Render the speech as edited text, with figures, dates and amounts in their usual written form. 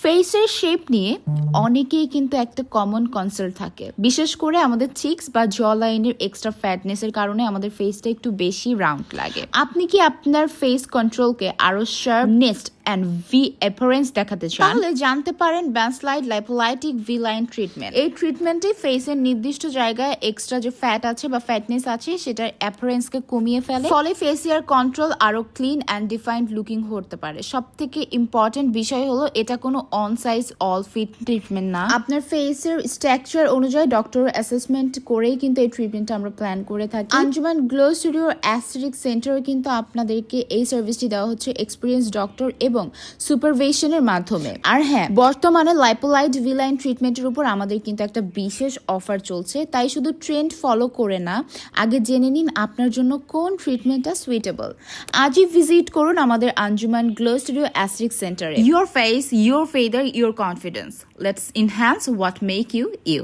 ফেসের শেপ নিয়ে অনেকেই কিন্তু একটা কমন কনসার্ন থাকে, বিশেষ করে আমাদের চিকস বা জ লাইনের এক্সট্রা ফ্যাটনেসের কারণে আমাদের ফেসটা একটু বেশি রাউন্ড লাগে। আপনি কি আপনার ফেস কন্ট্রোলকে আরো শার্পনেস এন্ড ভি অ্যাপিয়ারেন্স দেখাতে চান? তাহলে জানতে পারেন ব্যান্সলাইড লাইপোলাইটিক ভি লাইন ট্রিটমেন্ট। এই ট্রিটমেন্টে ফেসের নির্দিষ্ট জায়গায় এক্সট্রা যে ফ্যাট আছে বা ফ্যাটনেস আছে সেটার অ্যাপিয়ারেন্সকে কমিয়ে ফেলে, ফলে ফেসিয়ার কন্ট্রোল আরো ক্লিন অ্যান্ড ডিফাইন্ড লুকিং হতে পারে। সবথেকে ইম্পর্টেন্ট বিষয় হলো এটা কোনো one size all fit treatment না। আপনার ফেসের স্ট্রাকচার অনুযায়ী ডক্টর অ্যাসেসমেন্ট করেই কিন্তু এই ট্রিটমেন্টটা আমরা প্ল্যান করে থাকি। আঞ্জুমান গ্লো স্টুডিও অ্যাস্থেটিক সেন্টারে কিন্তু আপনাদেরকে এই সার্ভিসটি দেওয়া হচ্ছে এক্সপিরিয়েন্স ডক্টর এবং সুপারভিশনের মাধ্যমে। আর হ্যাঁ, বর্তমানে লাইপোলাইট ভি লাইন ট্রিটমেন্টের উপর আমাদের কিন্তু একটা বিশেষ অফার চলছে। তাই শুধু ট্রেন্ড ফলো করে না, আগে জেনে নিন আপনার জন্য কোন ট্রিটমেন্টটা সুইটেবল। আজই ভিজিট করুন আমাদের আঞ্জুমান গ্লো স্টুডিও অ্যাস্থেটিক সেন্টারে। Your face, your feather, your confidence. Let's enhance what make you you.